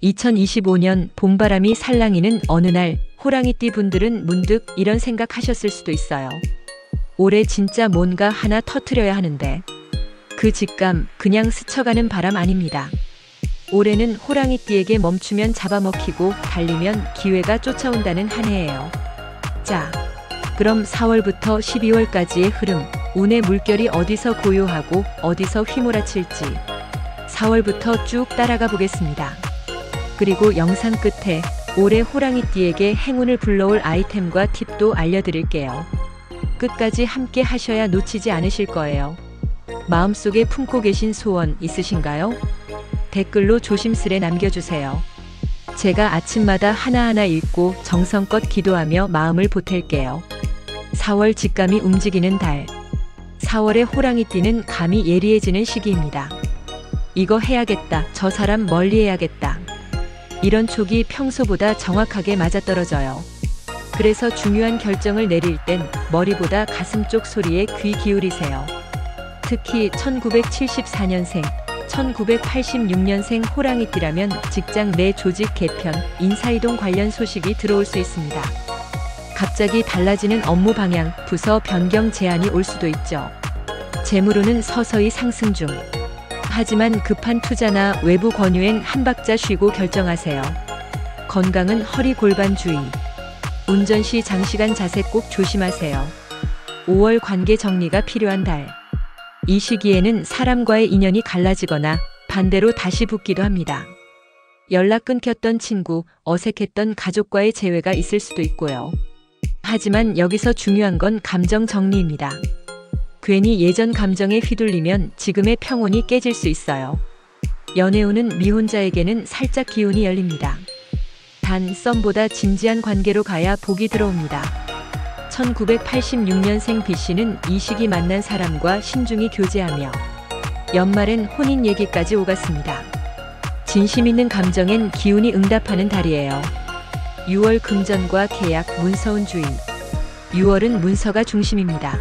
2025년 봄바람이 살랑이는 어느 날 호랑이띠 분들은 문득 이런 생각하셨을 수도 있어요. 올해 진짜 뭔가 하나 터트려야 하는데 그 직감 그냥 스쳐가는 바람 아닙니다. 올해는 호랑이띠에게 멈추면 잡아먹히고 달리면 기회가 쫓아온다는 한 해예요. 자, 그럼 4월부터 12월까지의 흐름, 운의 물결이 어디서 고요하고 어디서 휘몰아칠지 4월부터 쭉 따라가 보겠습니다. 그리고 영상 끝에 올해 호랑이띠에게 행운을 불러올 아이템과 팁도 알려드릴게요. 끝까지 함께 하셔야 놓치지 않으실 거예요. 마음속에 품고 계신 소원 있으신가요? 댓글로 조심스레 남겨주세요. 제가 아침마다 하나하나 읽고 정성껏 기도하며 마음을 보탤게요. 4월 직감이 움직이는 달. 4월의 호랑이띠는 감이 예리해지는 시기입니다. 이거 해야겠다, 저 사람 멀리해야겠다. 이런 촉이 평소보다 정확하게 맞아떨어져요. 그래서 중요한 결정을 내릴 땐 머리보다 가슴 쪽 소리에 귀 기울이세요. 특히 1974년생, 1986년생 호랑이띠라면 직장 내 조직 개편, 인사이동 관련 소식이 들어올 수 있습니다. 갑자기 달라지는 업무 방향, 부서 변경 제안이 올 수도 있죠. 재물운은 서서히 상승 중. 하지만 급한 투자나 외부 권유엔 한 박자 쉬고 결정하세요. 건강은 허리 골반 주의. 운전 시 장시간 자세 꼭 조심하세요. 5월 관계 정리가 필요한 달. 이 시기에는 사람과의 인연이 갈라지거나 반대로 다시 붙기도 합니다. 연락 끊겼던 친구, 어색했던 가족과의 재회가 있을 수도 있고요. 하지만 여기서 중요한 건 감정 정리입니다. 괜히 예전 감정에 휘둘리면 지금의 평온이 깨질 수 있어요. 연애운은 미혼자에게는 살짝 기운이 열립니다. 단 썸보다 진지한 관계로 가야 복이 들어옵니다. 1986년생 B씨는 이 시기 만난 사람과 신중히 교제하며 연말엔 혼인 얘기까지 오갔습니다. 진심 있는 감정엔 기운이 응답하는 달이에요. 6월 금전과 계약, 문서운 주의. 6월은 문서가 중심입니다.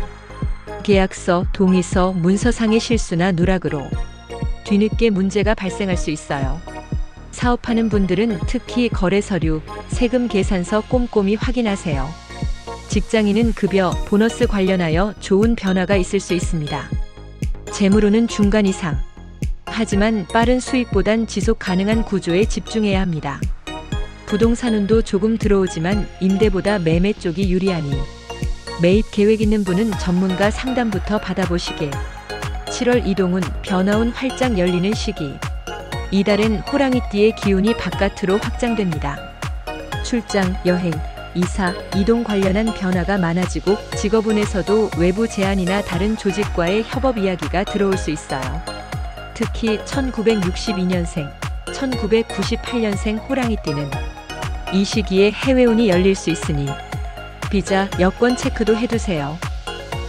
계약서, 동의서, 문서상의 실수나 누락으로 뒤늦게 문제가 발생할 수 있어요. 사업하는 분들은 특히 거래 서류, 세금 계산서 꼼꼼히 확인하세요. 직장인은 급여, 보너스 관련하여 좋은 변화가 있을 수 있습니다. 재물운은 중간 이상. 하지만 빠른 수익보단 지속 가능한 구조에 집중해야 합니다. 부동산운도 조금 들어오지만 임대보다 매매 쪽이 유리하니 매입 계획 있는 분은 전문가 상담부터 받아보시길. 7월 이동운, 변화운 활짝 열리는 시기. 이달엔 호랑이띠의 기운이 바깥으로 확장됩니다. 출장, 여행, 이사, 이동 관련한 변화가 많아지고 직업운에서도 외부 제안이나 다른 조직과의 협업 이야기가 들어올 수 있어요. 특히 1962년생, 1998년생 호랑이띠는 이 시기에 해외운이 열릴 수 있으니 비자, 여권 체크도 해두세요.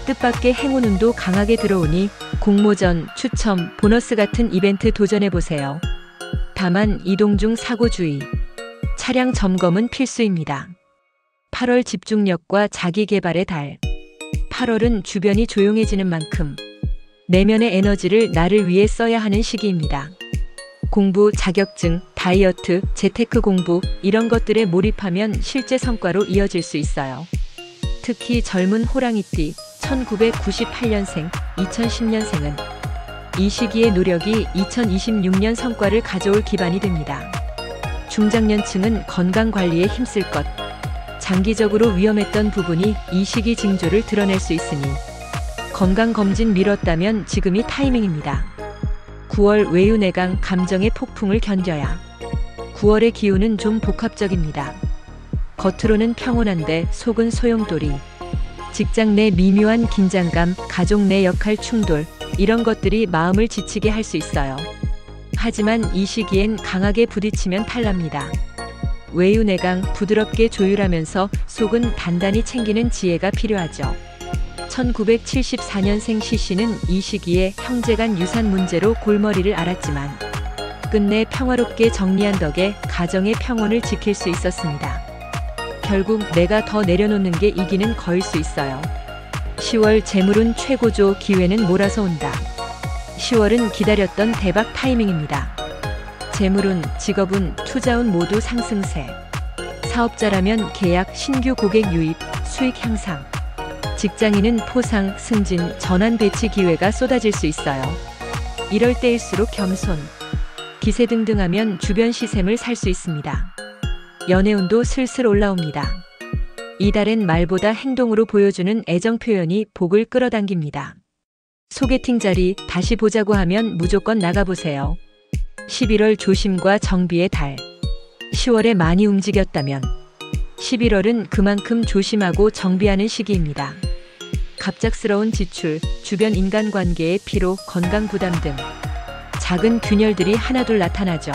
뜻밖의 행운운도 강하게 들어오니 공모전, 추첨, 보너스 같은 이벤트 도전해보세요. 다만 이동 중 사고 주의. 차량 점검은 필수입니다. 8월 집중력과 자기 개발의 달. 8월은 주변이 조용해지는 만큼 내면의 에너지를 나를 위해 써야 하는 시기입니다. 공부, 자격증, 다이어트, 재테크 공부 이런 것들에 몰입하면 실제 성과로 이어질 수 있어요. 특히 젊은 호랑이띠 1998년생, 2010년생은 이 시기의 노력이 2026년 성과를 가져올 기반이 됩니다. 중장년층은 건강관리에 힘쓸 것. 장기적으로 위험했던 부분이 이 시기 징조를 드러낼 수 있으니 건강검진 미뤘다면 지금이 타이밍입니다. 9월 외유내강, 감정의 폭풍을 견뎌야. 9월의 기운은 좀 복합적입니다. 겉으로는 평온한데 속은 소용돌이. 직장 내 미묘한 긴장감, 가족 내 역할 충돌 이런 것들이 마음을 지치게 할 수 있어요. 하지만 이 시기엔 강하게 부딪히면 탈납니다. 외유내강, 부드럽게 조율하면서 속은 단단히 챙기는 지혜가 필요하죠. 1974년생 C씨는 이 시기에 형제간 유산 문제로 골머리를 앓았지만 끝내 평화롭게 정리한 덕에 가정의 평온을 지킬 수 있었습니다. 결국 내가 더 내려놓는 게 이기는 거일 수 있어요. 10월 재물운 최고조, 기회는 몰아서 온다. 10월은 기다렸던 대박 타이밍입니다. 재물운, 직업운, 투자운 모두 상승세. 사업자라면 계약, 신규 고객 유입, 수익 향상. 직장인은 포상, 승진, 전환 배치 기회가 쏟아질 수 있어요. 이럴 때일수록 겸손, 기세 등등하면 주변 시샘을 살 수 있습니다. 연애운도 슬슬 올라옵니다. 이달엔 말보다 행동으로 보여주는 애정 표현이 복을 끌어당깁니다. 소개팅 자리 다시 보자고 하면 무조건 나가보세요. 11월 조심과 정비의 달. 10월에 많이 움직였다면 11월은 그만큼 조심하고 정비하는 시기입니다. 갑작스러운 지출, 주변 인간관계의 피로, 건강 부담 등 작은 균열들이 하나둘 나타나죠.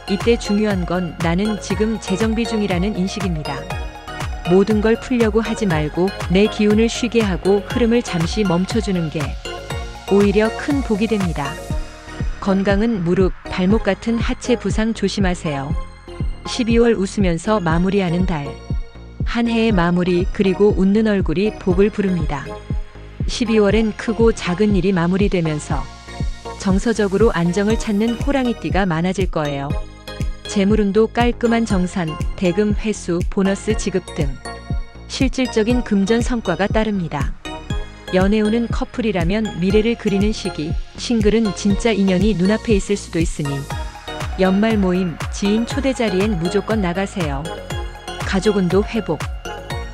이때 중요한 건 나는 지금 재정비 중이라는 인식입니다. 모든 걸 풀려고 하지 말고 내 기운을 쉬게 하고 흐름을 잠시 멈춰주는 게 오히려 큰 복이 됩니다. 건강은 무릎, 발목 같은 하체 부상 조심하세요. 12월 웃으면서 마무리하는 달. 한 해의 마무리 그리고 웃는 얼굴이 복을 부릅니다. 12월엔 크고 작은 일이 마무리되면서 정서적으로 안정을 찾는 호랑이띠가 많아질 거예요. 재물운도 깔끔한 정산, 대금 회수, 보너스 지급 등 실질적인 금전 성과가 따릅니다. 연애운은 커플이라면 미래를 그리는 시기, 싱글은 진짜 인연이 눈앞에 있을 수도 있으니 연말 모임, 지인 초대 자리엔 무조건 나가세요. 가족운도 회복,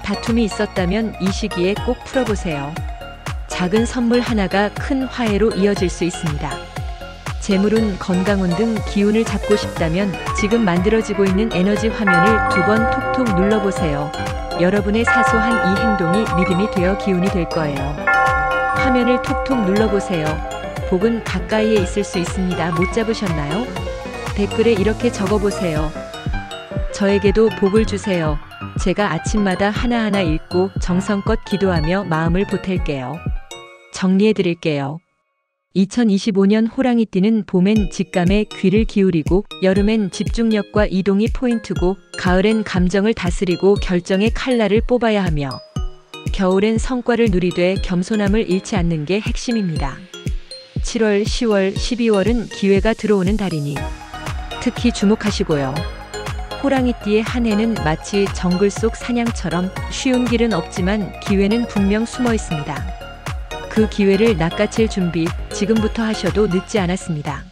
다툼이 있었다면 이 시기에 꼭 풀어보세요. 작은 선물 하나가 큰 화해로 이어질 수 있습니다. 재물운, 건강운 등 기운을 잡고 싶다면 지금 만들어지고 있는 에너지 화면을 2번 톡톡 눌러보세요. 여러분의 사소한 이 행동이 믿음이 되어 기운이 될 거예요. 화면을 톡톡 눌러보세요. 복은 가까이에 있을 수 있습니다. 못 잡으셨나요? 댓글에 이렇게 적어보세요. 저에게도 복을 주세요. 제가 아침마다 하나하나 읽고 정성껏 기도하며 마음을 보탤게요. 정리해드릴게요. 2025년 호랑이띠는 봄엔 직감에 귀를 기울이고 여름엔 집중력과 이동이 포인트고 가을엔 감정을 다스리고 결정의 칼날을 뽑아야 하며 겨울엔 성과를 누리되 겸손함을 잃지 않는 게 핵심입니다. 7월, 10월, 12월은 기회가 들어오는 달이니 특히 주목하시고요. 호랑이띠의 한 해는 마치 정글 속 사냥처럼 쉬운 길은 없지만 기회는 분명 숨어 있습니다. 그 기회를 낚아챌 준비 지금부터 하셔도 늦지 않았습니다.